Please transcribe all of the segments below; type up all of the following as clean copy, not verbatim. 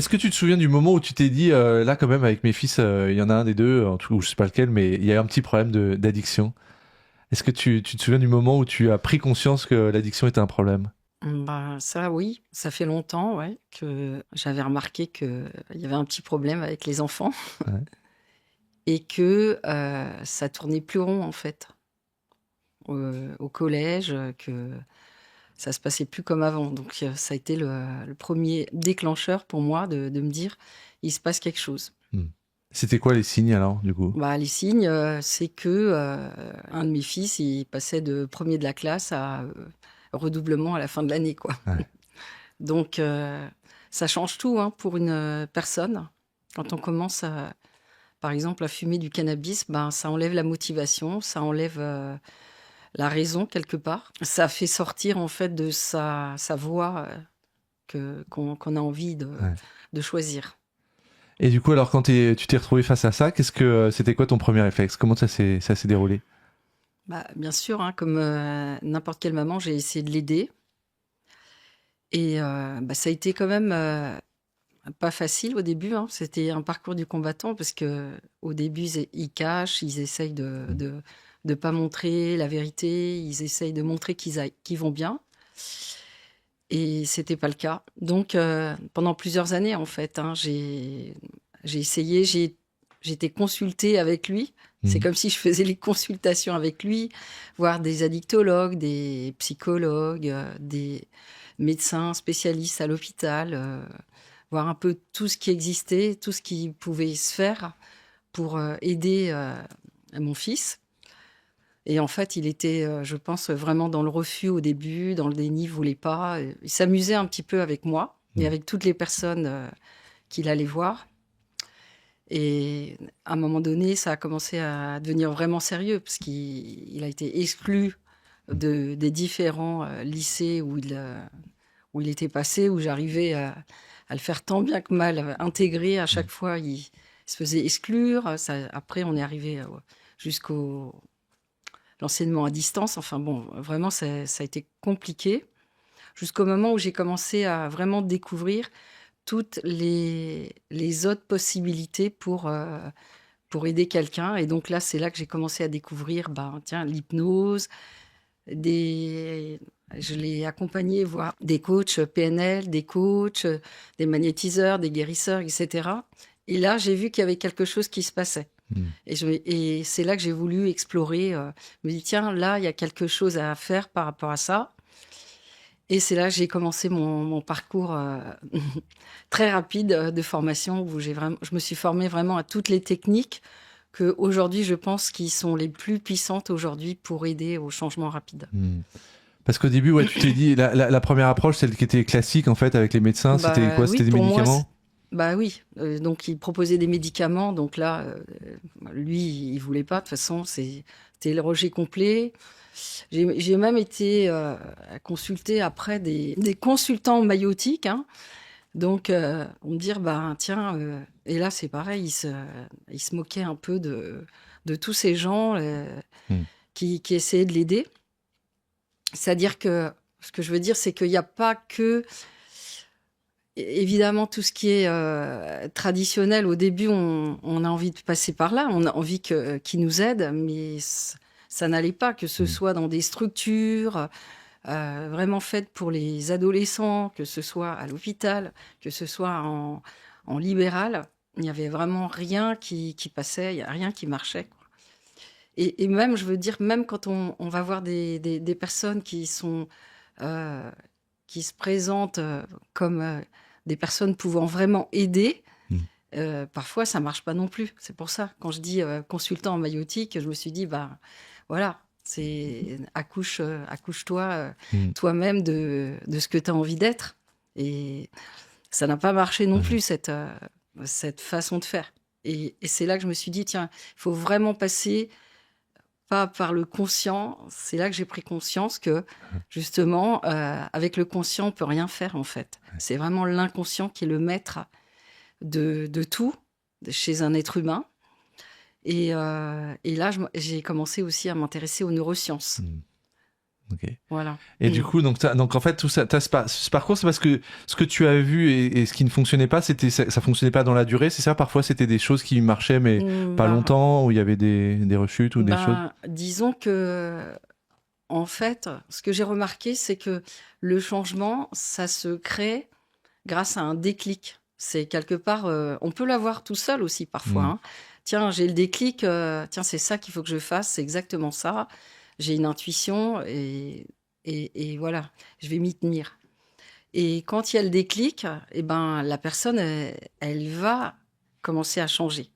Est-ce que tu te souviens du moment où tu t'es dit, là quand même avec mes fils, il y en a un des deux, en tout, je sais pas lequel, mais il y a un petit problème d'addiction. Est-ce que tu te souviens du moment où tu as pris conscience que l'addiction était un problème? Bah, ça oui, ça fait longtemps, ouais, que j'avais remarqué qu'il y avait un petit problème avec les enfants Ouais. et que, ça tournait plus rond, en fait. Au collège, que ça se passait plus comme avant. Donc, ça a été le 1er déclencheur pour moi de me dire: «Il se passe quelque chose». Hmm. C'était quoi les signes alors, du coup? Bah, les signes, c'est que, un de mes fils, il passait de premier de la classe à, redoublement à la fin de l'année, quoi. Ouais. Donc, ça change tout, hein, pour une, personne. Quand on commence par exemple, à fumer du cannabis, ben, ça enlève la motivation, ça enlève, la raison quelque part. Ça fait sortir en fait de sa voie, qu'on a envie Ouais. de choisir. Et du coup, alors quand tu t'es retrouvé face à ça, c'était quoi ton premier réflexe? Comment ça s'est déroulé? Bah, bien sûr, hein, comme, n'importe quelle maman, j'ai essayé de l'aider et bah, ça a été quand même, pas facile au début, hein. C'était un parcours du combattant parce qu'au début, ils cachent, ils essayent Hmm. de pas montrer la vérité, ils essayent de montrer qu'ils vont bien et c'était pas le cas. Donc pendant plusieurs années, en fait, hein, j'ai essayé, j'ai été consultée avec lui. C'est Hmm. comme si je faisais les consultations avec lui, voir des addictologues, des psychologues, des médecins spécialistes à l'hôpital, voir un peu tout ce qui existait, tout ce qui pouvait se faire pour, aider, mon fils et en fait, il était, je pense, vraiment dans le refus au début, dans le déni, il voulait pas, il s'amusait un petit peu avec moi et Hmm. avec toutes les personnes, qu'il allait voir et à un moment donné, ça a commencé à devenir vraiment sérieux parce qu'il a été exclu Hmm. des différents, lycées où il était passé, où j'arrivais à le faire tant bien que mal, intégrer. À Hmm. chaque fois, il se faisait exclure. Ça, après, on est arrivé jusqu'au l'enseignement à distance. Enfin bon, vraiment, ça a été compliqué. Jusqu'au moment où j'ai commencé à vraiment découvrir toutes les autres possibilités pour aider quelqu'un. Et donc là, c'est là que j'ai commencé à découvrir, ben, tiens, l'hypnose, des je l'ai accompagné voir des coachs PNL, des coachs, des magnétiseurs, des guérisseurs et cetera et là, j'ai vu qu'il y avait quelque chose qui se passait Hmm. et c'est là que j'ai voulu explorer, je me dis: «Tiens, là, il y a quelque chose à faire par rapport à ça» et c'est là que j'ai commencé mon parcours, très rapide, de formation où je me suis formée vraiment à toutes les techniques qu'aujourd'hui, je pense qui sont les plus puissantes aujourd'hui pour aider au changement rapide. Hmm. Parce qu'au début, ouais, tu t'es dit, la première approche, celle qui était classique en fait avec les médecins, c'était Bah, quoi? oui, C'était des pour moi, médicaments? bah, oui, donc il proposait des médicaments, donc là, lui, il voulait pas. De toute façon, c'était le rejet complet. J'ai même été, consultée après des consultants maïotiques, hein, donc pour me dire: «Bah, tiens», et là, c'est pareil, il se moquait un peu de tous ces gens, Hmm. qui essayaient de l'aider. C'est-à-dire que ce que je veux dire, c'est qu'il y a pas que évidemment, tout ce qui est, traditionnel, au début, on a envie de passer par là, on a envie qu'ils nous aident, mais ça n'allait pas, que ce Hmm. soit dans des structures, vraiment faites pour les adolescents, que ce soit à l'hôpital, que ce soit en libéral. Il n'y avait vraiment rien qui passait, il y a rien qui marchait, quoi et même, je veux dire, même quand on va voir des personnes heu, qui se présentent, comme, des personnes pouvant vraiment aider, Hmm. parfois ça marche pas non plus. C'est pour ça, quand je dis, consultant en maïotique, je me suis dit: «Bah, voilà, c'est accouche-toi, Hmm. toi-même de ce que tu as envie d'être» et ça n'a pas marché non Ouais. plus cette façon de faire et c'est là que je me suis dit: «Tiens, il faut vraiment passer pas par le conscient». C'est là que j'ai pris conscience que justement, avec le conscient, on peut rien faire en fait. C'est vraiment l'inconscient qui est le maître de tout, chez un être humain et là j'ai commencé aussi à m'intéresser aux neurosciences. Hmm. Ok. Voilà. Et du coup, donc en fait, tout ça, ce parcours, c'est parce que ce que tu as vu et ce qui ne fonctionnait pas, ça fonctionnait pas dans la durée, c'est ça? Parfois, c'était des choses qui marchaient, mais pas Ben, longtemps, où il y avait des rechutes ou des choses. disons que, en fait, ce que j'ai remarqué, c'est que le changement, ça se crée grâce à un déclic. C'est quelque part, on peut l'avoir tout seul aussi parfois, Mm. hein. Tiens, j'ai le déclic, tiens, c'est ça qu'il faut que je fasse, c'est exactement ça. J'ai une intuition et voilà, je vais m'y tenir. Et quand il y a le déclic, eh ben, la personne, elle va commencer à changer.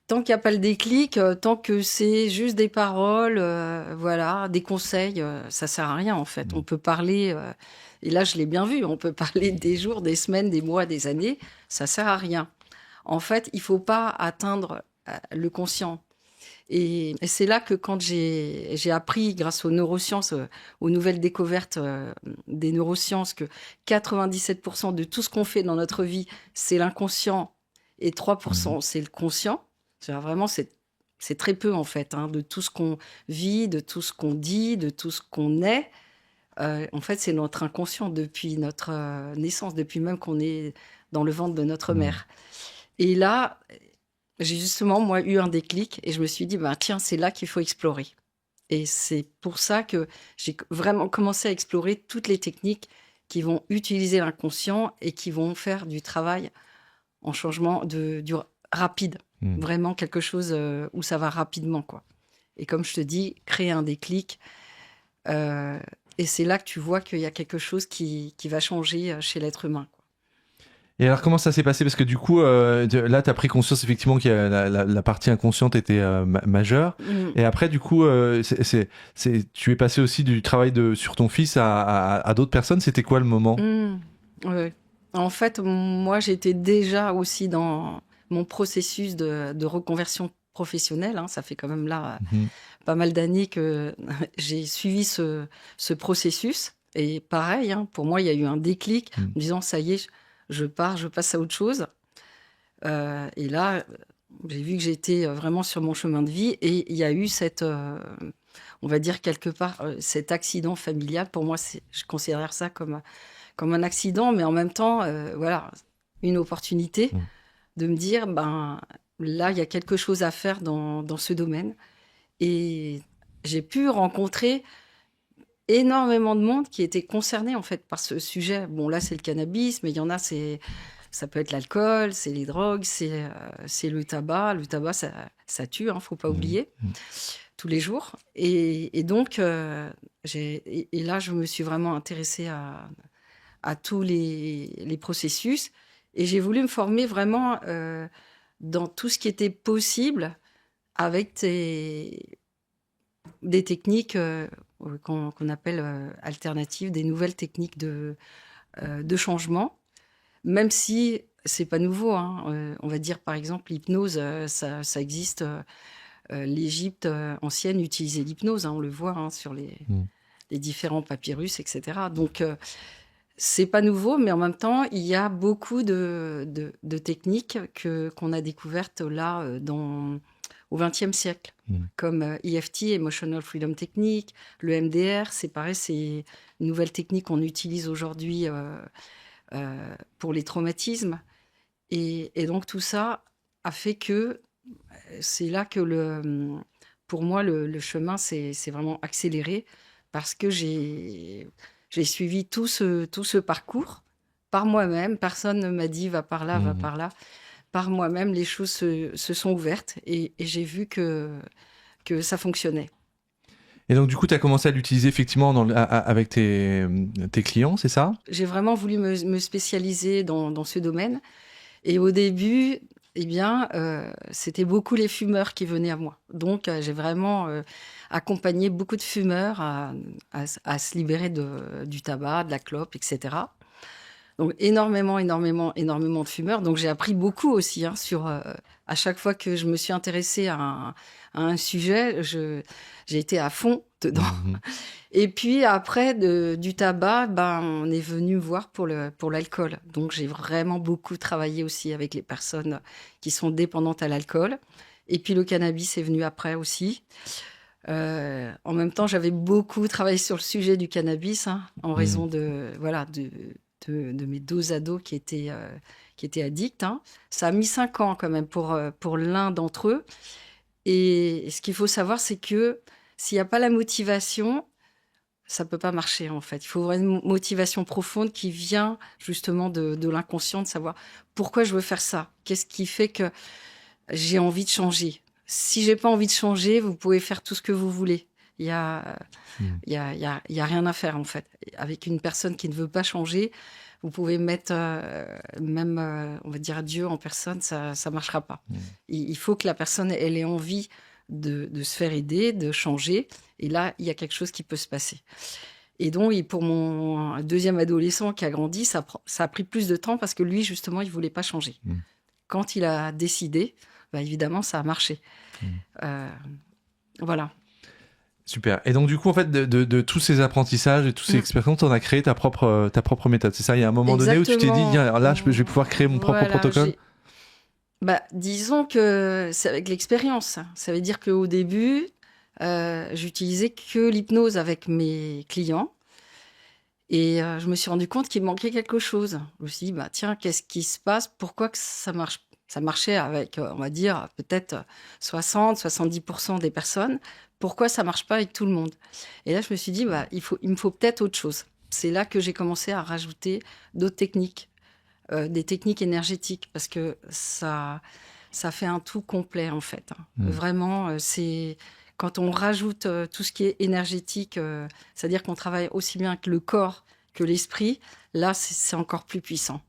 Tant qu'il n'y a pas le déclic, tant que c'est juste des paroles, voilà, des conseils, ça sert à rien en fait. On peut parler, et là je l'ai bien vu, on peut parler des jours, des semaines, des mois, des années, ça sert à rien. En fait, il faut pas atteindre le conscient. Et c'est là que quand j'ai appris, grâce aux neurosciences, aux nouvelles découvertes des neurosciences, que 97% de tout ce qu'on fait dans notre vie, c'est l'inconscient et 3% c'est le conscient. Vraiment, c'est très peu en fait, hein, de tout ce qu'on vit, de tout ce qu'on dit, de tout ce qu'on est. En fait, c'est notre inconscient depuis notre naissance, depuis même qu'on est dans le ventre de notre mère. Et là, j'ai justement, moi, eu un déclic et je me suis dit, bah, tiens, c'est là qu'il faut explorer. Et c'est pour ça que j'ai vraiment commencé à explorer toutes les techniques qui vont utiliser l'inconscient et qui vont faire du travail en changement du rapide. Vraiment quelque chose où ça va rapidement, quoi. Et comme je te dis, créer un déclic. Et c'est là que tu vois qu'il y a quelque chose qui va changer chez l'être humain, quoi. Et alors, comment ça s'est passé? Parce que du coup, là, tu as pris conscience effectivement que la partie inconsciente était majeure. Et après, du coup, tu es passé aussi du travail sur ton fils à d'autres personnes. C'était quoi le moment? Ouais. En fait, moi, j'étais déjà aussi dans mon processus de reconversion professionnelle, hein. Ça fait quand même là pas mal d'années que j'ai suivi ce processus. Et pareil, hein, pour moi, il y a eu un déclic en me disant, ça y est, je pars, je passe à autre chose. Et là, j'ai vu que j'étais vraiment sur mon chemin de vie et il y a eu on va dire quelque part, cet accident familial. Pour moi, je considère ça comme un accident, mais en même temps, voilà, une opportunité de me dire, ben, là, il y a quelque chose à faire dans ce domaine. Et j'ai pu rencontrer énormément de monde qui était concerné, en fait, par ce sujet. Bon, là, c'est le cannabis, mais il y en a, ça peut être l'alcool, c'est les drogues, c'est le tabac. Le tabac, ça tue, hein, faut pas oublier, tous les jours. Et donc, et là, je me suis vraiment intéressée à tous les processus. Et j'ai voulu me former vraiment dans tout ce qui était possible avec des techniques qu'on appelle alternatives, des nouvelles techniques de changement, même si c'est pas nouveau, hein. On va dire par exemple l'hypnose, ça existe. L'Égypte ancienne utilisait l'hypnose, hein, on le voit, hein, sur les différents papyrus, etc. Donc c'est pas nouveau, mais en même temps, il y a beaucoup de techniques qu'on a découvertes là au XXe siècle, comme EFT, Emotional Freedom Technique, le MDR, c'est pareil, c'est une nouvelle technique qu'on utilise aujourd'hui pour les traumatismes. Et donc tout ça a fait que c'est là que pour moi, le chemin s'est vraiment accéléré parce que j'ai suivi tout ce parcours par moi-même. Personne ne m'a dit va par là, va par là. Par moi-même, les choses se sont ouvertes et j'ai vu que ça fonctionnait. Et donc, du coup, tu as commencé à l'utiliser effectivement avec tes clients, c'est ça? J'ai vraiment voulu me spécialiser dans ce domaine. Et au début, eh bien, c'était beaucoup les fumeurs qui venaient à moi. Donc, j'ai vraiment accompagné beaucoup de fumeurs à se libérer du tabac, de la clope, etc. Donc, énormément de fumeurs. Donc, j'ai appris beaucoup aussi, hein, à chaque fois que je me suis intéressée à un sujet, j'ai été à fond dedans. Et puis après, du tabac, ben, on est venu me voir pour l'alcool. Donc, j'ai vraiment beaucoup travaillé aussi avec les personnes qui sont dépendantes à l'alcool. Et puis, le cannabis est venu après aussi. En même temps, j'avais beaucoup travaillé sur le sujet du cannabis, hein, en raison de mes deux ados qui étaient addicts, hein. Ça a mis 5 ans quand même pour l'un d'entre eux. Et ce qu'il faut savoir, c'est que s'il n'y a pas la motivation, ça peut pas marcher en fait. Il faut vraiment une motivation profonde qui vient justement de l'inconscient, de savoir pourquoi je veux faire ça. Qu'est-ce qui fait que j'ai envie de changer? Si j'ai pas envie de changer, vous pouvez faire tout ce que vous voulez. Il y a, il y a rien à faire en fait. Avec une personne qui ne veut pas changer, vous pouvez mettre même, on va dire, Dieu en personne, ça marchera pas. Il faut que la personne elle ait envie de se faire aider, de changer. Et là, il y a quelque chose qui peut se passer. Et donc, pour mon deuxième adolescent qui a grandi, ça a pris plus de temps parce que lui, justement, il voulait pas changer. Quand il a décidé, bah, évidemment, ça a marché. Voilà. Super. Et donc, du coup, en fait, de tous ces apprentissages et toutes ces expériences, tu en as créé ta propre méthode. C'est ça? Il y a un moment donné où tu t'es dit, là, je vais pouvoir créer mon propre protocole? Bah, disons que c'est avec l'expérience. Ça veut dire qu'au début, j'utilisais que l'hypnose avec mes clients. Et je me suis rendu compte qu'il manquait quelque chose. Je me suis dit, bah, tiens, qu'est-ce qui se passe? Pourquoi que ça marche? Ça marchait avec, on va dire, peut-être 60-70% des personnes. Pourquoi ça marche pas avec tout le monde? Et là, je me suis dit, bah, il me faut peut-être autre chose. C'est là que j'ai commencé à rajouter d'autres techniques, des techniques énergétiques, parce que ça fait un tout complet, en fait, hein. Vraiment, c'est... Quand on rajoute tout ce qui est énergétique, c'est-à-dire qu'on travaille aussi bien avec le corps que l'esprit, là, c'est encore plus puissant.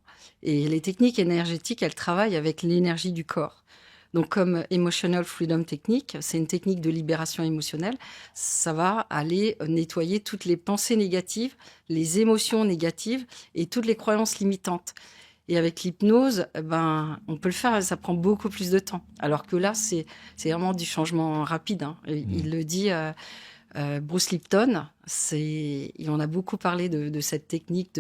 Et les techniques énergétiques, elles travaillent avec l'énergie du corps. Donc, comme Emotional Freedom Technique, c'est une technique de libération émotionnelle, ça va aller nettoyer toutes les pensées négatives, les émotions négatives et toutes les croyances limitantes. Et avec l'hypnose, on peut le faire, ça prend beaucoup plus de temps. Alors que là, c'est vraiment du changement rapide, hein. Il le dit, Bruce Lipton, il en a beaucoup parlé de cette technique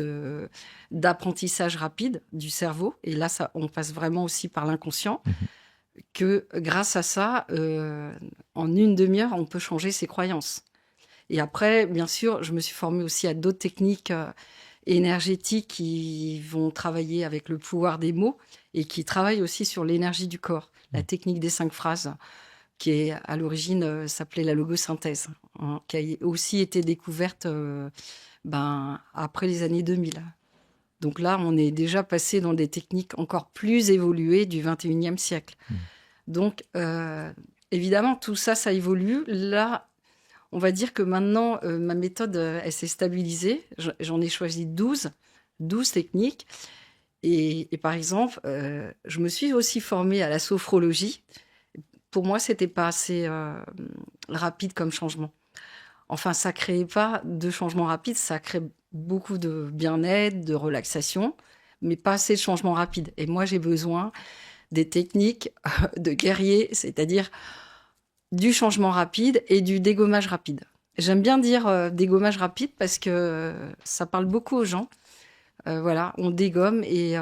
d'apprentissage rapide du cerveau. Et là, on passe vraiment aussi par l'inconscient. Que grâce à ça, en une demi-heure, on peut changer ses croyances. Et après, bien sûr, je me suis formée aussi à d'autres techniques énergétiques qui vont travailler avec le pouvoir des mots et qui travaillent aussi sur l'énergie du corps. La technique des 5 phrases, qui est à l'origine s'appelait la logosynthèse, hein, qui a aussi été découverte après les années 2000. Donc là, on est déjà passé dans des techniques encore plus évoluées du 21e siècle. Donc, évidemment, tout ça, ça évolue. Là, on va dire que maintenant, ma méthode, elle s'est stabilisée. J'en ai choisi 12 techniques. Et par exemple, je me suis aussi formée à la sophrologie. Pour moi, c'était pas assez rapide comme changement. Enfin, ça créait pas de changement rapide, ça crée beaucoup de bien-être, de relaxation, mais pas assez de changement rapide. Et moi, j'ai besoin des techniques de guerrier, c'est-à-dire du changement rapide et du dégommage rapide. J'aime bien dire dégommage rapide parce que ça parle beaucoup aux gens. Voilà, on dégomme et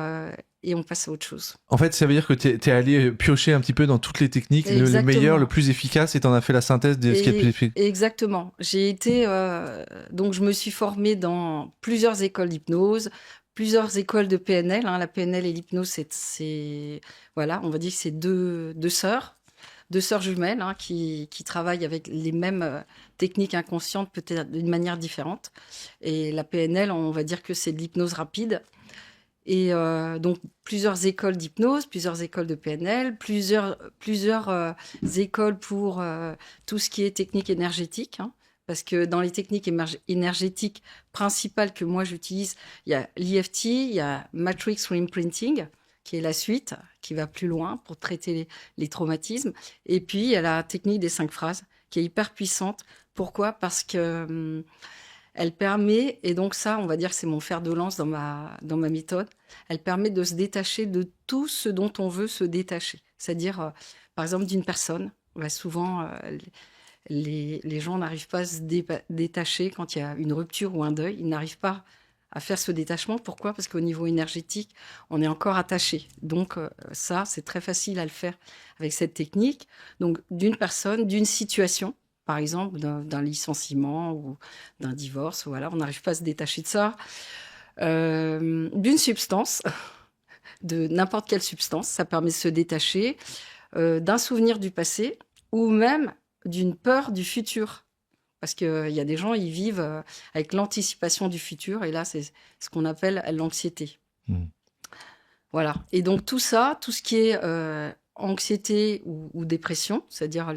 on passe à autre chose. En fait, ça veut dire que tu es allé piocher un petit peu dans toutes les techniques, le meilleur, le plus efficace, et tu en as fait la synthèse de ce qui est le plus efficace. Exactement. J'ai été... donc, je me suis formée dans plusieurs écoles d'hypnose, plusieurs écoles de PNL. Hein. La PNL et l'hypnose, voilà, on va dire que c'est deux sœurs jumelles, hein, qui travaillent avec les mêmes techniques inconscientes, peut-être d'une manière différente. Et la PNL, on va dire que c'est de l'hypnose rapide. Et donc, plusieurs écoles d'hypnose, plusieurs écoles de PNL, plusieurs écoles pour tout ce qui est technique énergétique. Hein, parce que dans les techniques énergétiques principales que moi j'utilise, il y a l'EFT, il y a Matrix Reimprinting, qui est la suite, qui va plus loin pour traiter les traumatismes. Et puis, il y a la technique des 5 phrases, qui est hyper puissante. Pourquoi? Parce que... elle permet, et donc ça, on va dire que c'est mon fer de lance dans ma méthode, elle permet de se détacher de tout ce dont on veut se détacher. C'est-à-dire, par exemple, d'une personne. Souvent, les gens n'arrivent pas à se détacher quand il y a une rupture ou un deuil. Ils n'arrivent pas à faire ce détachement. Pourquoi? Parce qu'au niveau énergétique, on est encore attaché. Donc ça, c'est très facile à le faire avec cette technique. Donc d'une personne, d'une situation. par exemple, d'un licenciement ou d'un divorce. Voilà, on n'arrive pas à se détacher de ça. D'une substance, de n'importe quelle substance, ça permet de se détacher, d'un souvenir du passé ou même d'une peur du futur. Parce qu'il y a des gens, ils vivent avec l'anticipation du futur, et là, c'est ce qu'on appelle l'anxiété. Voilà. Et donc, tout ça, tout ce qui est anxiété ou dépression, c'est-à-dire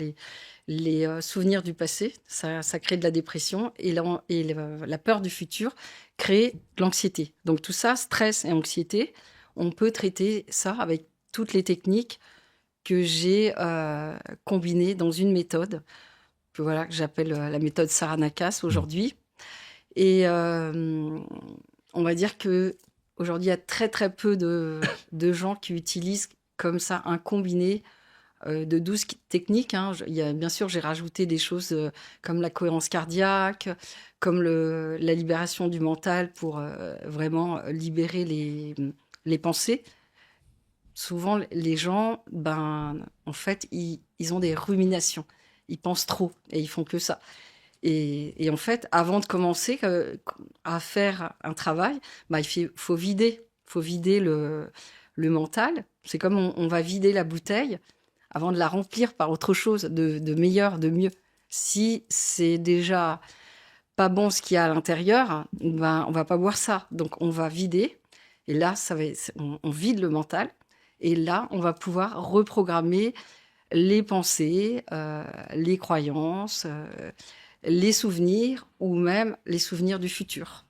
les souvenirs du passé, ça crée de la dépression, et la peur du futur crée de l'anxiété. Donc, tout ça, stress et anxiété, on peut traiter ça avec toutes les techniques que j'ai combinées dans une méthode que j'appelle la méthode Saranakas aujourd'hui. Et on va dire que aujourd'hui, il y a très très peu de gens qui utilisent comme ça un combiné de 12 techniques. Bien sûr, j'ai rajouté des choses comme la cohérence cardiaque, comme la libération du mental pour vraiment libérer les pensées. Souvent, les gens, en fait, ils ont des ruminations. Ils pensent trop et ils font que ça. Et en fait, avant de commencer à faire un travail, il faut vider le mental. C'est comme on va vider la bouteille avant de la remplir par autre chose de meilleur, de mieux. Si c'est déjà pas bon ce qu'il y a à l'intérieur, on va pas boire ça. Donc on va vider. Et là, on vide le mental. Et là, on va pouvoir reprogrammer les pensées, les croyances, les souvenirs ou même les souvenirs du futur.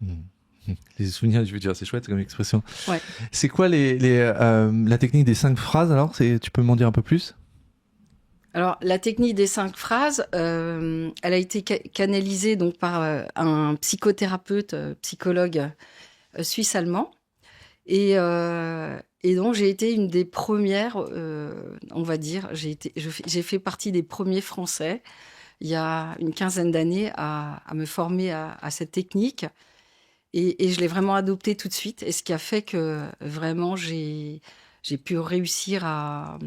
Les souvenirs du futur, c'est chouette comme expression. Ouais. C'est quoi la technique des 5 phrases alors? Tu peux m'en dire un peu plus? Alors, la technique des 5 phrases, elle a été canalisée donc, par un psychothérapeute, psychologue suisse-allemand. Et donc, j'ai été une des premières, on va dire, j'ai fait partie des premiers Français, il y a une quinzaine d'années, à me former à cette technique. Et je l'ai vraiment adoptée tout de suite. Et ce qui a fait que vraiment, j'ai pu réussir à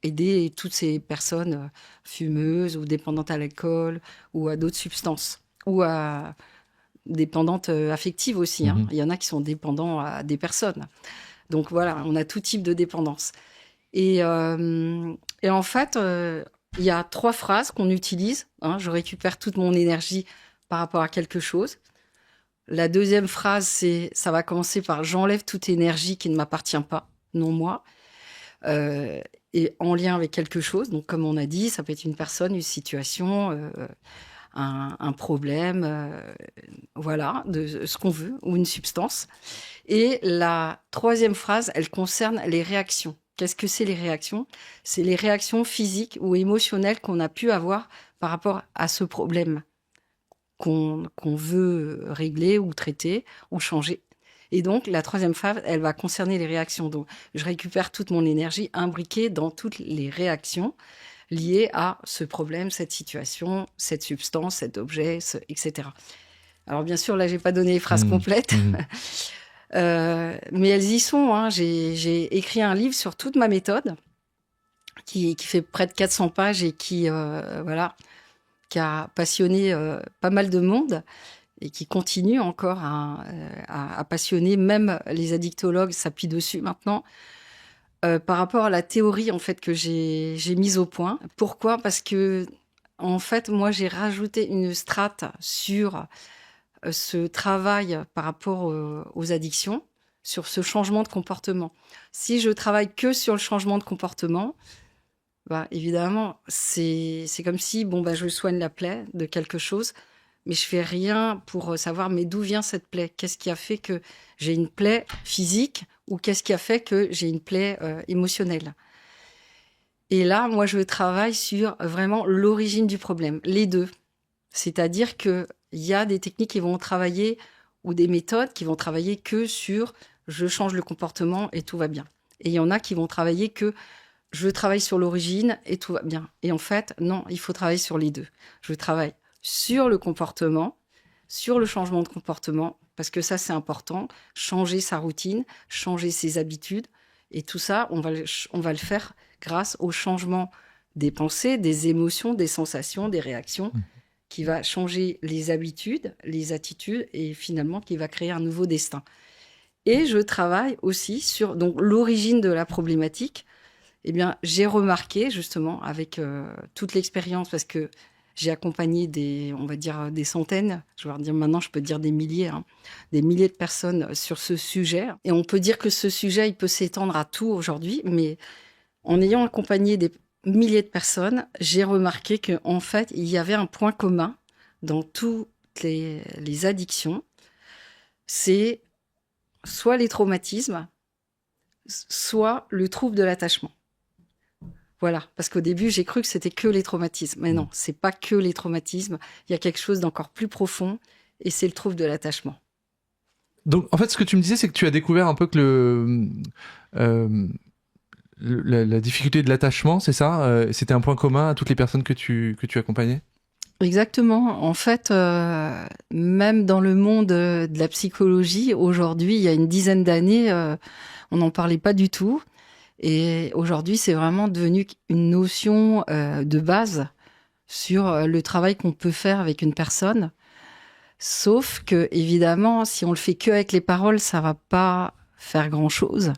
aider toutes ces personnes fumeuses ou dépendantes à l'alcool ou à d'autres substances. Ou à dépendantes affectives aussi. Il y en a qui sont dépendants à des personnes. Donc voilà, on a tout type de dépendance. Et en fait, il y a 3 phrases qu'on utilise. Je récupère toute mon énergie par rapport à quelque chose. La deuxième phrase, ça va commencer par « j'enlève toute énergie qui ne m'appartient pas, non moi ». Et en lien avec quelque chose. Donc comme on a dit, ça peut être une personne, une situation, un problème, voilà, de ce qu'on veut, ou une substance. Et la troisième phrase, elle concerne les réactions. Qu'est-ce que c'est les réactions? C'est les réactions physiques ou émotionnelles qu'on a pu avoir par rapport à ce problème qu'on veut régler ou traiter ou changer. Et donc, la troisième phrase, elle va concerner les réactions. Donc, je récupère toute mon énergie imbriquée dans toutes les réactions liées à ce problème, cette situation, cette substance, cet objet, etc. Alors, bien sûr, là, j'ai pas donné les phrases complètes. Mais elles y sont. J'ai écrit un livre sur toute ma méthode qui fait près de 400 pages et qui a passionné pas mal de monde et qui continue encore à passionner. Même les addictologues s'appuient dessus maintenant. Par rapport à la théorie en fait que j'ai mise au point. Pourquoi? Parce que en fait, moi, j'ai rajouté une strate sur ce travail par rapport aux addictions, sur ce changement de comportement. Si je travaille que sur le changement de comportement, évidemment, c'est comme si je soigne la plaie de quelque chose, mais je fais rien pour savoir mais d'où vient cette plaie? Qu'est-ce qui a fait que j'ai une plaie physique ou qu'est-ce qui a fait que j'ai une plaie émotionnelle? Et là, moi, je travaille sur vraiment l'origine du problème, les deux. C'est-à-dire qu'il y a des techniques qui vont travailler ou des méthodes qui vont travailler que sur je change le comportement et tout va bien. Et il y en a qui vont travailler que je travaille sur l'origine et tout va bien. Et en fait, non, il faut travailler sur les deux. Je travaille sur le comportement, sur le changement de comportement, parce que ça, c'est important. Changer sa routine, changer ses habitudes. Et tout ça, on va le faire grâce au changement des pensées, des émotions, des sensations, des réactions. qui va changer les habitudes, les attitudes et finalement qui va créer un nouveau destin. Et je travaille aussi sur donc, l'origine de la problématique. Eh bien, j'ai remarqué justement avec toute l'expérience, parce que j'ai accompagné on va dire des centaines, je vais dire maintenant, je peux dire des milliers de personnes sur ce sujet. Et on peut dire que ce sujet, il peut s'étendre à tout aujourd'hui, mais en ayant accompagné des milliers de personnes, j'ai remarqué qu'en fait, il y avait un point commun dans toutes les addictions, c'est soit les traumatismes, soit le trouble de l'attachement. Voilà, parce qu'au début, j'ai cru que c'était que les traumatismes. Mais non, c'est pas que les traumatismes. Il y a quelque chose d'encore plus profond, et c'est le trouble de l'attachement. Donc, en fait, ce que tu me disais, c'est que tu as découvert un peu que la difficulté de l'attachement, c'est ça, c'était un point commun à toutes les personnes que tu accompagnais? Exactement. En fait, même dans le monde de la psychologie, aujourd'hui, il y a une dizaine d'années, on n'en parlait pas du tout. Et aujourd'hui, c'est vraiment devenu une notion de base sur le travail qu'on peut faire avec une personne. Sauf que, évidemment, si on le fait que avec les paroles, ça va pas faire grand-chose.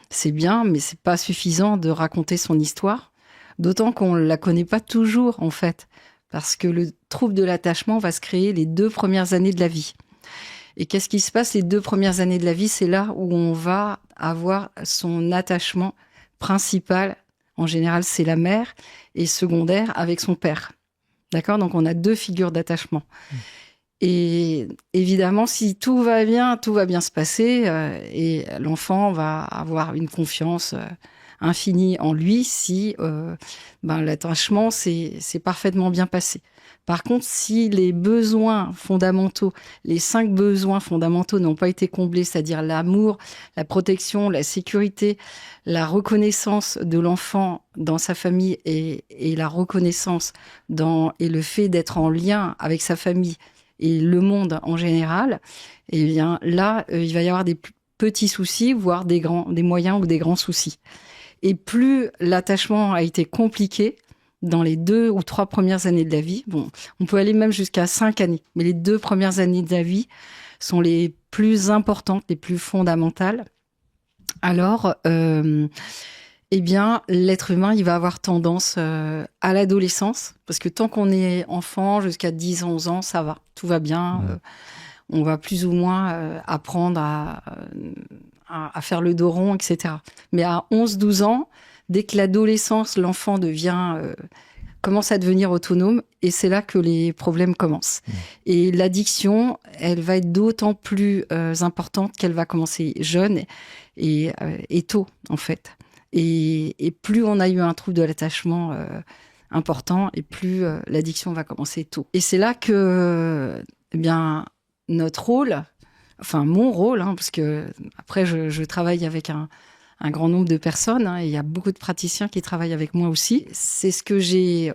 C'est bien, mais c'est pas suffisant de raconter son histoire. D'autant qu'on la connaît pas toujours, en fait. Parce que le trouble de l'attachement va se créer les 2 premières années de la vie. Et qu'est-ce qui se passe les 2 premières années de la vie? C'est là où on va avoir son attachement principal. En général, c'est la mère, et secondaire avec son père. D'accord? Donc, on a 2 figures d'attachement. Et évidemment, si tout va bien se passer, et l'enfant va avoir une confiance infinie en lui si l'attachement s'est parfaitement bien passé. Par contre, si les besoins fondamentaux, les 5 besoins fondamentaux n'ont pas été comblés, c'est-à-dire l'amour, la protection, la sécurité, la reconnaissance de l'enfant dans sa famille et la reconnaissance et le fait d'être en lien avec sa famille et le monde en général, eh bien là, il va y avoir des petits soucis, voire des moyens ou des grands soucis. Et plus l'attachement a été compliqué dans les 2 ou 3 premières années de la vie, bon, on peut aller même jusqu'à 5 années, mais les 2 premières années de la vie sont les plus importantes, les plus fondamentales. Alors, eh bien, l'être humain, il va avoir tendance à l'adolescence, parce que tant qu'on est enfant, jusqu'à 10-11 ans, ça va, tout va bien. On va plus ou moins apprendre à faire le dos rond, etc. Mais à 11-12 ans, dès que l'adolescence, l'enfant commence à devenir autonome, et c'est là que les problèmes commencent. Et l'addiction, elle va être d'autant plus importante qu'elle va commencer jeune et tôt, en fait. Et plus on a eu un trouble de l'attachement important, et plus l'addiction va commencer tôt. Et c'est là que, eh bien, notre rôle, enfin mon rôle, parce que après je travaille avec un grand nombre de personnes, et il y a beaucoup de praticiens qui travaillent avec moi aussi. C'est ce que j'ai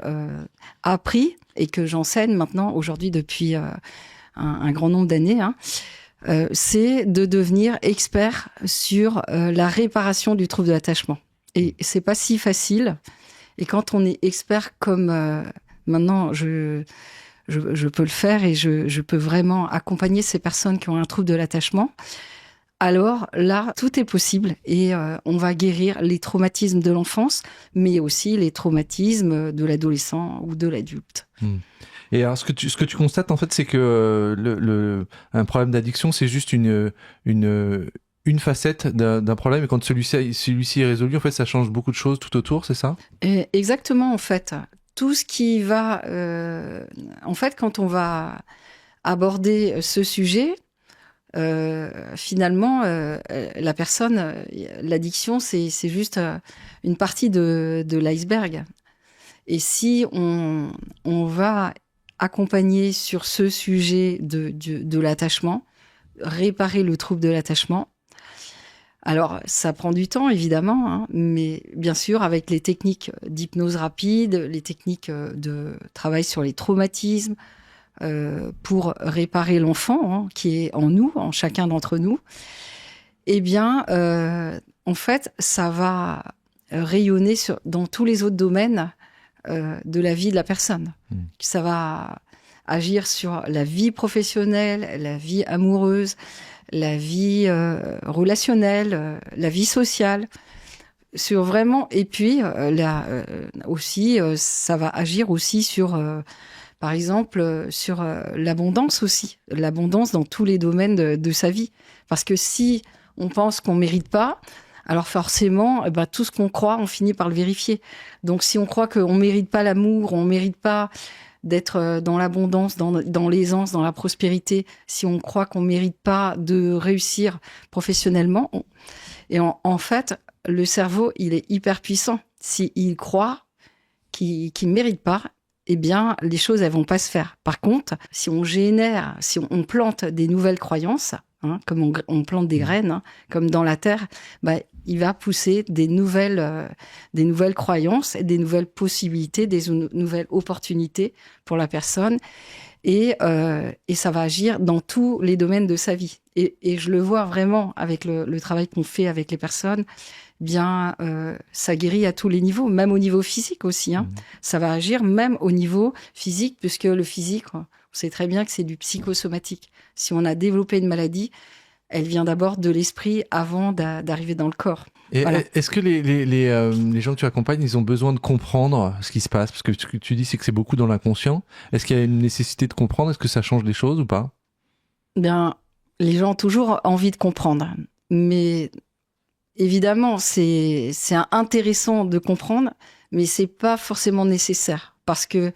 appris et que j'enseigne maintenant aujourd'hui depuis un grand nombre d'années. C'est de devenir expert sur la réparation du trouble de l'attachement. Et c'est pas si facile. Et quand on est expert comme maintenant, je peux le faire, et je peux vraiment accompagner ces personnes qui ont un trouble de l'attachement. Alors là, tout est possible, et on va guérir les traumatismes de l'enfance, mais aussi les traumatismes de l'adolescent ou de l'adulte. Et alors, ce que tu constates, en fait, c'est que un problème d'addiction, c'est juste une facette d'un problème, et quand celui-ci est résolu, en fait, ça change beaucoup de choses tout autour, c'est ça? Exactement, en fait. Tout ce qui va... en fait, quand on va aborder ce sujet, finalement, la personne, l'addiction, c'est juste une partie de l'iceberg. Et si on va accompagner sur ce sujet de l'attachement, réparer le trouble de l'attachement, alors ça prend du temps évidemment, mais bien sûr avec les techniques d'hypnose rapide, les techniques de travail sur les traumatismes, pour réparer l'enfant qui est en nous, en chacun d'entre nous, eh bien, en fait, ça va rayonner dans tous les autres domaines de la vie de la personne. Ça va agir sur la vie professionnelle, la vie amoureuse, la vie relationnelle, la vie sociale, sur vraiment. Et puis aussi, ça va agir aussi sur, par exemple, sur l'abondance aussi, l'abondance dans tous les domaines de sa vie. Parce que si on pense qu'on mérite pas, alors forcément, tout ce qu'on croit, on finit par le vérifier. Donc si on croit qu'on mérite pas l'amour, on mérite pas d'être dans l'abondance, dans l'aisance, dans la prospérité, si on croit qu'on mérite pas de réussir professionnellement, et en fait, le cerveau, il est hyper puissant. S'il croit qu'il mérite pas, eh bien, les choses, elles vont pas se faire. Par contre, si on plante des nouvelles croyances, comme on plante des graines, comme dans la terre, il va pousser des nouvelles croyances, des nouvelles possibilités, des nouvelles opportunités pour la personne. Et ça va agir dans tous les domaines de sa vie. Et je le vois vraiment avec le travail qu'on fait avec les personnes. Ça guérit à tous les niveaux, même au niveau physique aussi. Ça va agir même au niveau physique, puisque le physique, on sait très bien que c'est du psychosomatique. Si on a développé une maladie, elle vient d'abord de l'esprit avant d'arriver dans le corps. Et voilà. Est-ce que les gens que tu accompagnes, ils ont besoin de comprendre ce qui se passe? Parce que ce que tu dis, c'est que c'est beaucoup dans l'inconscient. Est-ce qu'il y a une nécessité de comprendre? Est-ce que ça change les choses ou pas? Les gens ont toujours envie de comprendre. Mais évidemment, c'est intéressant de comprendre, mais c'est pas forcément nécessaire. Parce que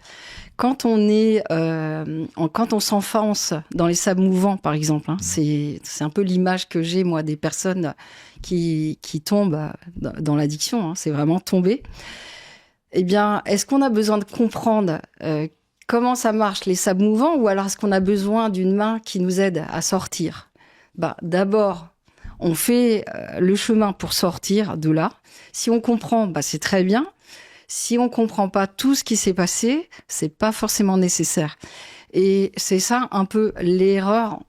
quand on s'enfonce dans les sables mouvants, par exemple, c'est un peu l'image que j'ai, moi, des personnes qui tombent dans l'addiction, c'est vraiment tomber. Eh bien, est-ce qu'on a besoin de comprendre comment ça marche, les sables mouvants, ou alors est-ce qu'on a besoin d'une main qui nous aide à sortir? D'abord, on fait le chemin pour sortir de là. Si on comprend, c'est très bien. Si on comprend pas tout ce qui s'est passé, c'est pas forcément nécessaire. Et c'est ça un peu l'erreur,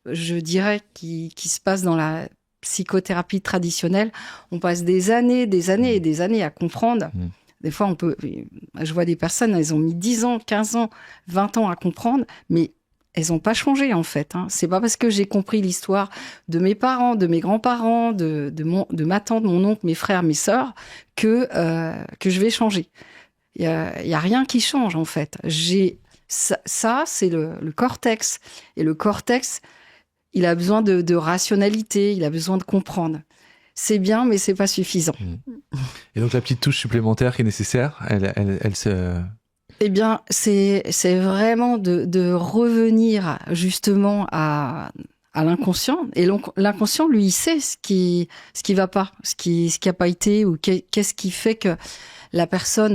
je dirais, qui se passe dans la psychothérapie traditionnelle. On passe des années et des années à comprendre. Des fois, je vois des personnes, elles ont mis 10 ans, 15 ans, 20 ans à comprendre, mais elles n'ont pas changé, en fait. C'est pas parce que j'ai compris l'histoire de mes parents, de mes grands-parents, de ma tante, mon oncle, mes frères, mes sœurs, que je vais changer. Il y a rien qui change, en fait. Ça, c'est le cortex. Et le cortex, il a besoin de rationalité, il a besoin de comprendre. C'est bien, mais c'est pas suffisant. Et donc, la petite touche supplémentaire qui est nécessaire, elle se... Eh bien, c'est vraiment de revenir justement à l'inconscient. Et l'inconscient, lui, il sait ce qui va pas, ce qui a pas été, ou qu'est-ce qui fait que la personne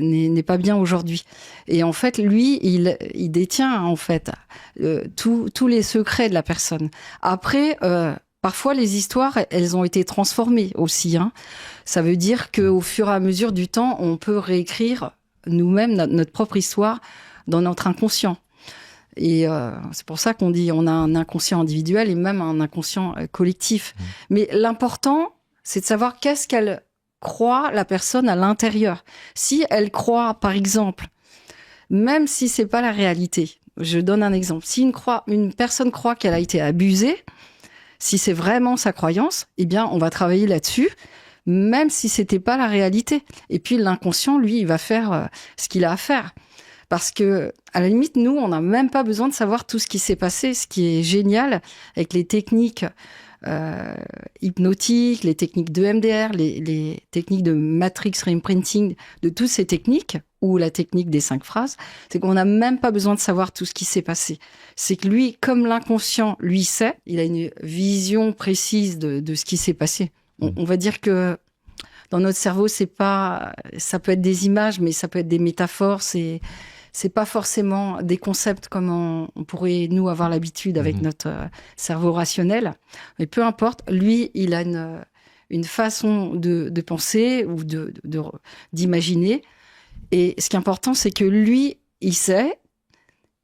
n'est pas bien aujourd'hui. Et en fait, lui, il détient en fait tous les secrets de la personne. Après, parfois, les histoires, elles ont été transformées aussi. Ça veut dire qu'au fur et à mesure du temps, on peut réécrire nous-mêmes notre propre histoire dans notre inconscient. Et c'est pour ça qu'on dit on a un inconscient individuel et même un inconscient collectif. Mais l'important, c'est de savoir qu'est-ce qu'elle croit, la personne, à l'intérieur. Si elle croit, par exemple, même si c'est pas la réalité, je donne un exemple. Si une personne croit qu'elle a été abusée, si c'est vraiment sa croyance, eh bien, on va travailler là-dessus, même si c'était pas la réalité. Et puis l'inconscient, lui, il va faire ce qu'il a à faire. Parce que, à la limite, nous, on n'a même pas besoin de savoir tout ce qui s'est passé. Ce qui est génial avec les techniques hypnotiques, les techniques de MDR, les techniques de Matrix Reimprinting, de toutes ces techniques, ou la technique des 5 phrases, c'est qu'on n'a même pas besoin de savoir tout ce qui s'est passé. C'est que lui, comme l'inconscient, lui sait, il a une vision précise de ce qui s'est passé. On va dire que dans notre cerveau, ça peut être des images, mais ça peut être des métaphores, c'est pas forcément des concepts comme on pourrait, nous, avoir l'habitude avec notre cerveau rationnel. Mais peu importe, lui, il a une façon de penser ou d'imaginer. Et ce qui est important, c'est que lui, il sait.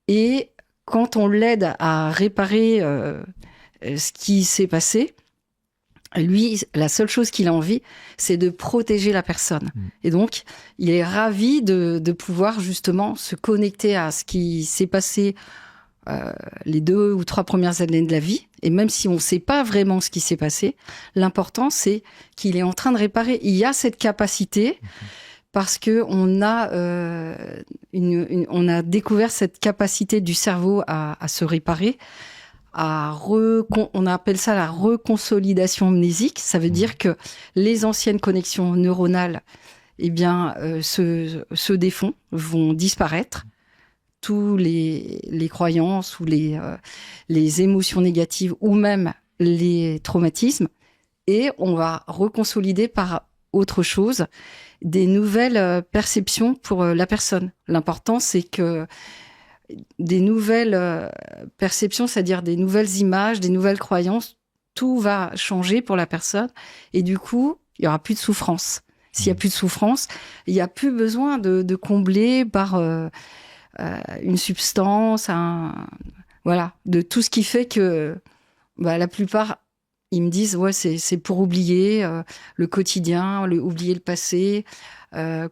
Et quand on l'aide à réparer ce qui s'est passé, Lui, la seule chose qu'il a envie, c'est de protéger la personne. Et donc, il est ravi de pouvoir justement se connecter à ce qui s'est passé les 2 ou 3 premières années de la vie. Et même si on ne sait pas vraiment ce qui s'est passé, l'important, c'est qu'il est en train de réparer. Il y a cette capacité parce que on a découvert cette capacité du cerveau à se réparer. On appelle ça la reconsolidation mnésique. Ça veut dire que les anciennes connexions neuronales, se défont, vont disparaître. Tous les croyances ou les émotions négatives ou même les traumatismes. Et on va reconsolider par autre chose des nouvelles perceptions pour la personne. L'important, c'est que des nouvelles perceptions, c'est-à-dire des nouvelles images, des nouvelles croyances, tout va changer pour la personne et du coup, il n'y aura plus de souffrance. S'il n'y a plus de souffrance, il n'y a plus besoin de combler par une substance, de tout ce qui fait que la plupart, ils me disent c'est pour oublier le quotidien, oublier le passé,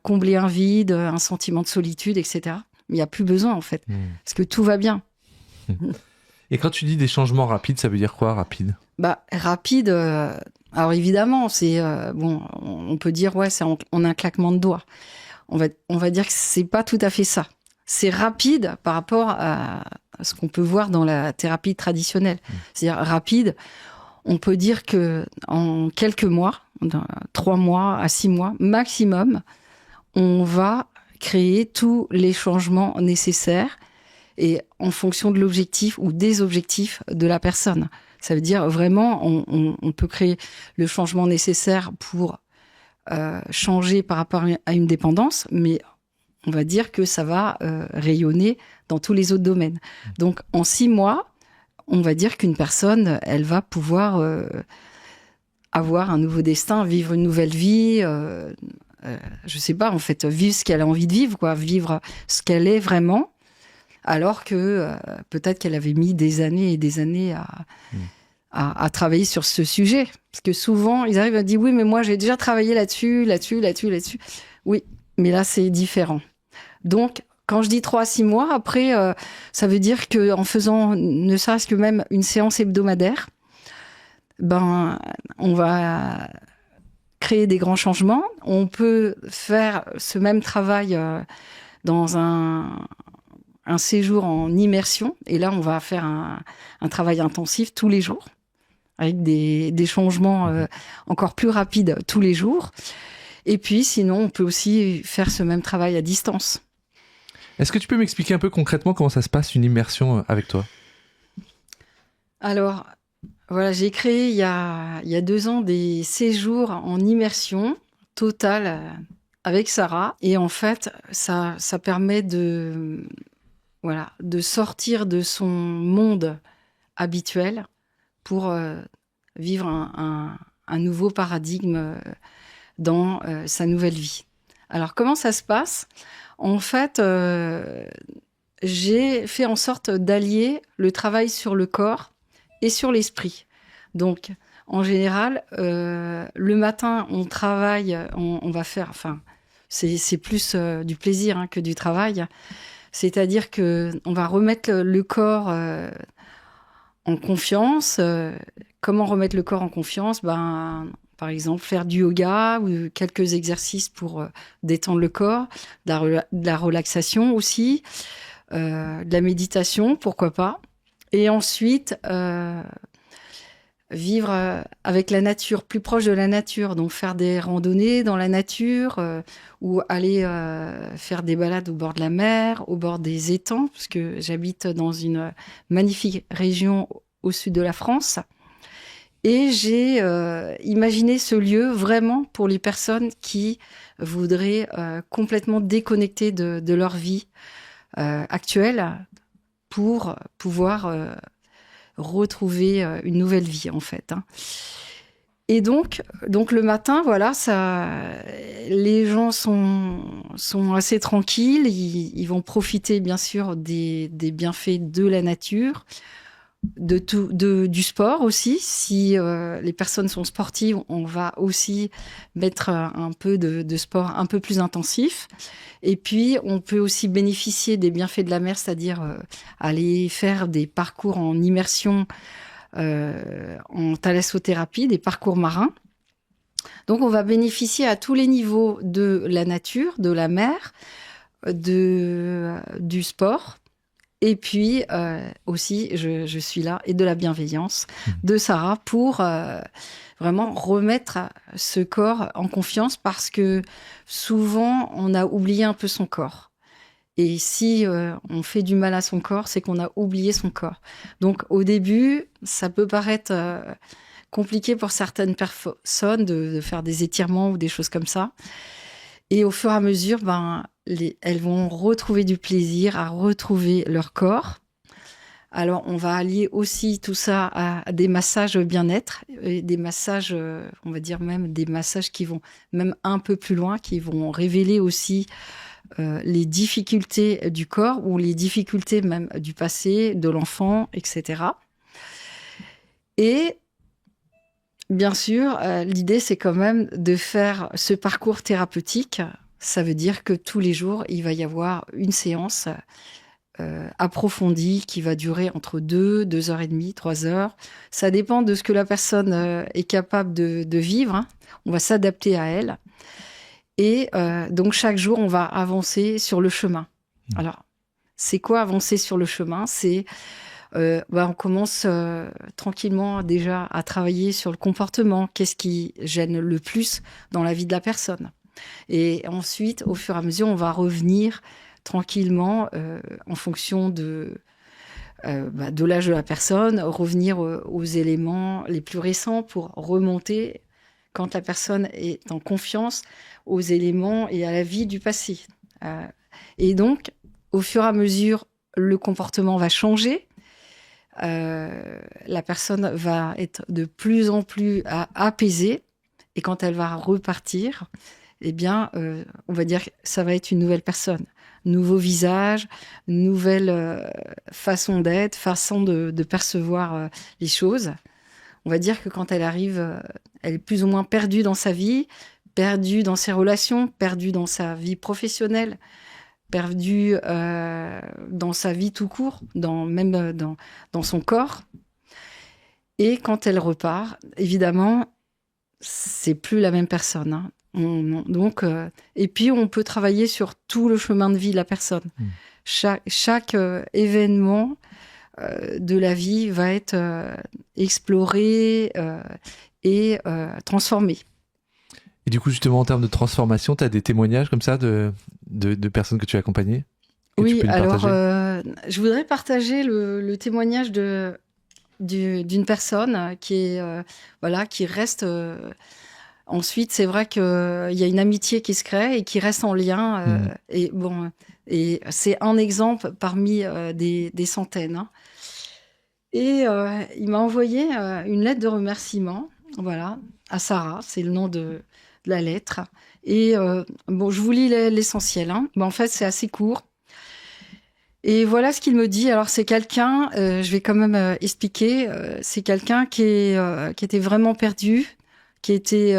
combler un vide, un sentiment de solitude, etc. Il n'y a plus besoin, en fait, parce que tout va bien. Et quand tu dis des changements rapides, ça veut dire quoi, rapide ? Rapide, alors évidemment, c'est on peut dire c'est en un claquement de doigts. On va dire que c'est pas tout à fait ça. C'est rapide par rapport à ce qu'on peut voir dans la thérapie traditionnelle. C'est-à-dire rapide, on peut dire que en quelques mois, 3 mois à 6 mois maximum, on va créer tous les changements nécessaires et en fonction de l'objectif ou des objectifs de la personne. Ça veut dire vraiment, on peut créer le changement nécessaire pour changer par rapport à une dépendance, mais on va dire que ça va rayonner dans tous les autres domaines. Donc, en 6 mois, on va dire qu'une personne, elle va pouvoir avoir un nouveau destin, vivre une nouvelle vie, je sais pas, en fait, vivre ce qu'elle a envie de vivre, vivre ce qu'elle est vraiment, alors que peut-être qu'elle avait mis des années et des années à travailler sur ce sujet. Parce que souvent, ils arrivent à dire, oui, mais moi, j'ai déjà travaillé là-dessus. Oui, mais là, c'est différent. Donc, quand je dis 3 à 6 mois, après, ça veut dire qu'en faisant ne serait-ce que même une séance hebdomadaire, on va créer des grands changements. On peut faire ce même travail dans un séjour en immersion. Et là, on va faire un travail intensif tous les jours, avec des changements encore plus rapides tous les jours. Et puis, sinon, on peut aussi faire ce même travail à distance. Est-ce que tu peux m'expliquer un peu concrètement comment ça se passe, une immersion avec toi ? Alors, voilà, j'ai créé il y a 2 ans des séjours en immersion totale avec Sarah. Et en fait, ça permet de sortir de son monde habituel pour vivre un nouveau paradigme dans sa nouvelle vie. Alors, comment ça se passe ? En fait, j'ai fait en sorte d'allier le travail sur le corps et sur l'esprit. Donc, en général, le matin, on travaille, on va faire... Enfin, c'est plus du plaisir que du travail. C'est-à-dire qu'on va remettre le corps en confiance. Comment remettre le corps en confiance ? Par exemple, faire du yoga ou quelques exercices pour détendre le corps, de la relaxation aussi, de la méditation, pourquoi pas. Et ensuite, vivre avec la nature, plus proche de la nature. Donc, faire des randonnées dans la nature ou aller faire des balades au bord de la mer, au bord des étangs, parce que j'habite dans une magnifique région au sud de la France. Et j'ai imaginé ce lieu vraiment pour les personnes qui voudraient complètement déconnecter de leur vie actuelle pour pouvoir retrouver une nouvelle vie, en fait. Et donc le matin, voilà, les gens sont assez tranquilles. Ils vont profiter, bien sûr, des bienfaits de la nature. du sport aussi. Si les personnes sont sportives, on va aussi mettre un peu de sport un peu plus intensif. Et puis, on peut aussi bénéficier des bienfaits de la mer, c'est-à-dire aller faire des parcours en immersion en thalassothérapie, des parcours marins. Donc, on va bénéficier à tous les niveaux de la nature, de la mer, du sport. Et puis aussi, je suis là, et de la bienveillance de Sarah pour vraiment remettre ce corps en confiance, parce que souvent, on a oublié un peu son corps. Et si on fait du mal à son corps, c'est qu'on a oublié son corps. Donc au début, ça peut paraître compliqué pour certaines personnes de faire des étirements ou des choses comme ça. Et au fur et à mesure, elles vont retrouver du plaisir à retrouver leur corps. Alors, on va allier aussi tout ça à des massages bien-être, et des massages, on va dire même des massages qui vont même un peu plus loin, qui vont révéler aussi les difficultés du corps ou les difficultés même du passé, de l'enfant, etc. Et bien sûr, l'idée, c'est quand même de faire ce parcours thérapeutique. Ça veut dire que tous les jours, il va y avoir une séance approfondie qui va durer entre 2 heures et demie, 3 heures. Ça dépend de ce que la personne est capable de vivre, hein. On va s'adapter à elle. Et donc, chaque jour, on va avancer sur le chemin. Alors, c'est quoi avancer sur le chemin ? C'est on commence tranquillement déjà à travailler sur le comportement. Qu'est-ce qui gêne le plus dans la vie de la personne ? Et ensuite, au fur et à mesure, on va revenir tranquillement en fonction de l'âge de la personne, revenir aux éléments les plus récents pour remonter, quand la personne est en confiance, aux éléments et à la vie du passé. Et donc, au fur et à mesure, le comportement va changer. La personne va être de plus en plus apaisée, et quand elle va repartir, eh bien, on va dire que ça va être une nouvelle personne, nouveau visage, nouvelle façon d'être, façon de percevoir les choses. On va dire que quand elle arrive, elle est plus ou moins perdue dans sa vie, perdue dans ses relations, perdue dans sa vie professionnelle, perdue dans sa vie tout court, même dans son corps. Et quand elle repart, évidemment, c'est plus la même personne, hein. Et puis, on peut travailler sur tout le chemin de vie de la personne. Chaque événement de la vie va être exploré et transformé. Et du coup, justement, en termes de transformation, tu as des témoignages comme ça de personnes que tu as accompagnées ? Oui, alors je voudrais partager le témoignage d'une personne qui reste... Ensuite, c'est vrai qu'il y a une amitié qui se crée et qui reste en lien. Et c'est un exemple parmi des centaines, hein. Et il m'a envoyé une lettre de remerciement, voilà, à Sarah, c'est le nom de la lettre. Et je vous lis l'essentiel, hein. En fait, c'est assez court. Et voilà ce qu'il me dit. Alors, c'est quelqu'un, je vais quand même expliquer, c'est quelqu'un qui était vraiment perdu, qui était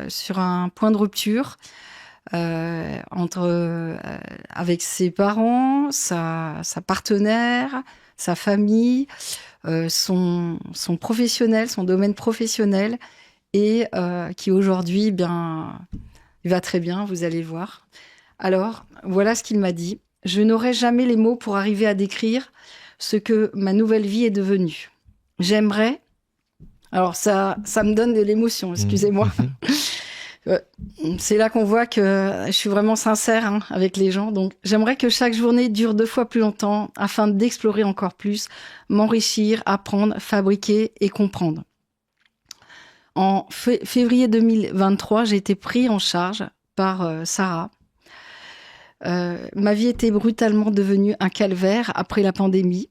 sur un point de rupture avec ses parents, sa partenaire, sa famille, son professionnel, son domaine professionnel, et qui aujourd'hui, il va très bien, vous allez le voir. Alors, voilà ce qu'il m'a dit. « Je n'aurai jamais les mots pour arriver à décrire ce que ma nouvelle vie est devenue. J'aimerais... » Alors, ça me donne de l'émotion, excusez-moi. C'est là qu'on voit que je suis vraiment sincère, hein, avec les gens. Donc, j'aimerais que chaque journée dure 2 fois plus longtemps afin d'explorer encore plus, m'enrichir, apprendre, fabriquer et comprendre. En février 2023, j'ai été pris en charge par Sarah. Ma vie était brutalement devenue un calvaire après la pandémie.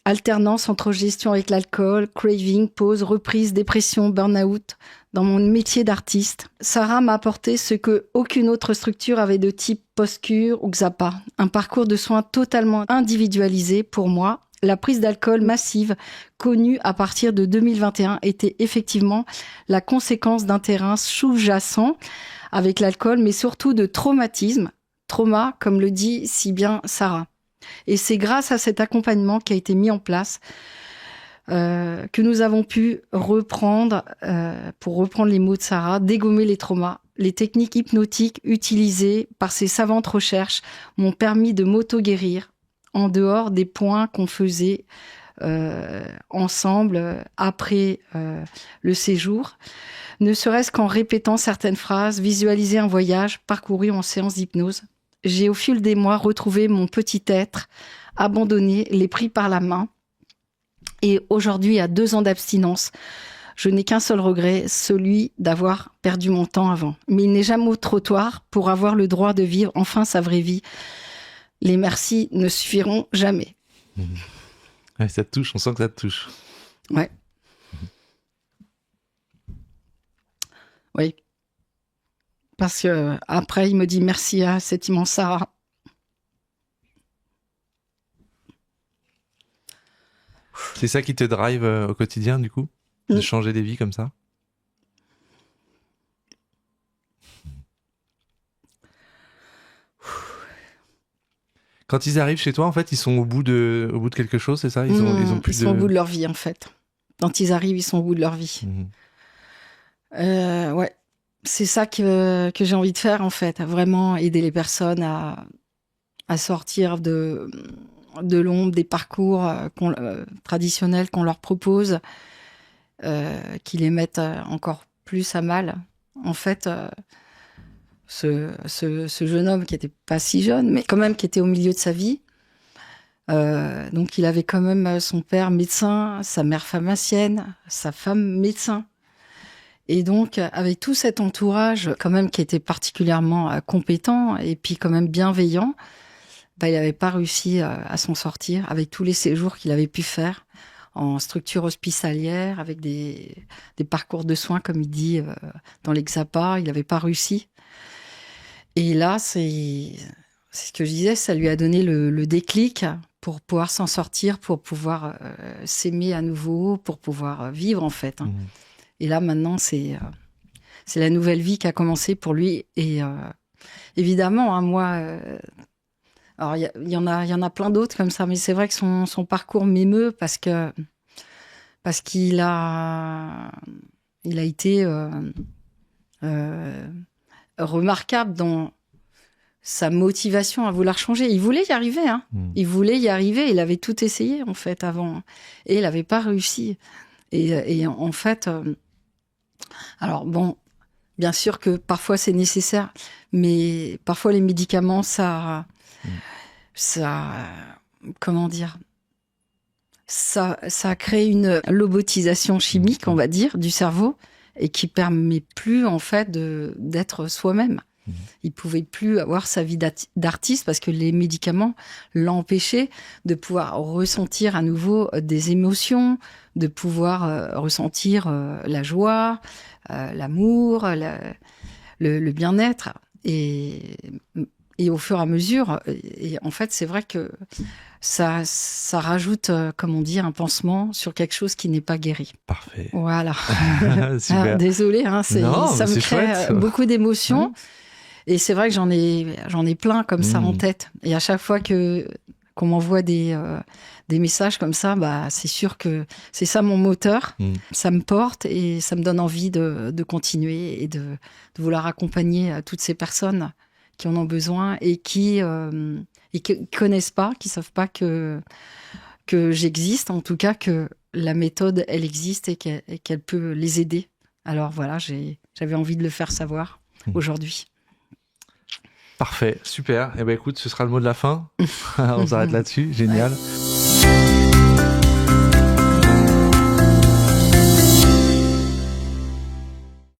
Alternance entre gestion avec l'alcool, craving, pause, reprise, dépression, burn-out dans mon métier d'artiste. Sarah m'a apporté ce que aucune autre structure avait de type post-cure ou Xapa. Un parcours de soins totalement individualisé pour moi, La prise d'alcool massive, connue à partir de 2021, était effectivement la conséquence d'un terrain sous-jacent avec l'alcool, mais surtout de traumatisme. Trauma, comme le dit si bien Sarah. Et c'est grâce à cet accompagnement qui a été mis en place que nous avons pu reprendre, pour reprendre les mots de Sarah, dégommer les traumas. Les techniques hypnotiques utilisées par ces savantes recherches m'ont permis de m'auto-guérir en dehors des points qu'on faisait ensemble après le séjour. Ne serait-ce qu'en répétant certaines phrases, visualiser un voyage parcouru en séance d'hypnose. J'ai au fil des mois retrouvé mon petit être, abandonné, les pris par la main. Et aujourd'hui, à 2 ans d'abstinence, je n'ai qu'un seul regret, celui d'avoir perdu mon temps avant. Mais il n'est jamais trop tard pour avoir le droit de vivre enfin sa vraie vie. Les merci ne suffiront jamais. Ouais, ça te touche, on sent que ça te touche. Ouais. Oui. Parce que après, il me dit merci à cette immense Sarah. C'est ça qui te drive au quotidien, du coup, de changer des vies comme ça? Quand ils arrivent chez toi, en fait, ils sont au bout de quelque chose, c'est ça? Ils sont au bout de leur vie, en fait. Quand ils arrivent, ils sont au bout de leur vie. Ouais. C'est ça que j'ai envie de faire, en fait. Vraiment aider les personnes à sortir de l'ombre, des parcours traditionnels qu'on leur propose, qui les mettent encore plus à mal. En fait, ce jeune homme qui n'était pas si jeune, mais quand même qui était au milieu de sa vie, donc il avait quand même son père médecin, sa mère pharmacienne, sa femme médecin. Et donc, avec tout cet entourage, quand même, qui était particulièrement compétent et puis quand même bienveillant, il n'avait pas réussi à s'en sortir avec tous les séjours qu'il avait pu faire en structure hospitalière, avec des parcours de soins, comme il dit, dans l'Hexapa. Il n'avait pas réussi. Et là, c'est ce que je disais, ça lui a donné le déclic pour pouvoir s'en sortir, pour pouvoir s'aimer à nouveau, pour pouvoir vivre, en fait. Hein. Et là, maintenant, c'est la nouvelle vie qui a commencé pour lui. Et évidemment, hein, moi... alors, il y en a plein d'autres comme ça, mais c'est vrai que son parcours m'émeut parce qu'il a été remarquable dans sa motivation à vouloir changer. Il voulait y arriver, hein. Il voulait y arriver. Il avait tout essayé, en fait, avant. Et il n'avait pas réussi. Et en fait... alors, bon, bien sûr que parfois c'est nécessaire, mais parfois les médicaments, ça, comment dire, ça crée une lobotisation chimique, on va dire, du cerveau, et qui permet plus, en fait, d'être soi-même. Il pouvait plus avoir sa vie d'artiste parce que les médicaments l'empêchaient de pouvoir ressentir à nouveau des émotions, de pouvoir ressentir la joie, l'amour, le bien-être. Et au fur et à mesure, et en fait, c'est vrai que ça rajoute, comme on dit, un pansement sur quelque chose qui n'est pas guéri. Parfait. Voilà. Super. Désolée, hein, ça me crée chouette. beaucoup d'émotions. Et c'est vrai que j'en ai plein comme ça en tête. Et à chaque fois qu'on m'envoie des messages comme ça, c'est sûr que c'est ça mon moteur. Ça me porte et ça me donne envie de continuer et de vouloir accompagner toutes ces personnes qui en ont besoin et qui connaissent pas, qui savent pas que j'existe, en tout cas que la méthode, elle existe et qu'elle peut les aider. Alors voilà, j'avais envie de le faire savoir aujourd'hui. Parfait, super. Eh ben écoute, ce sera le mot de la fin. On s'arrête là-dessus, génial. Ouais.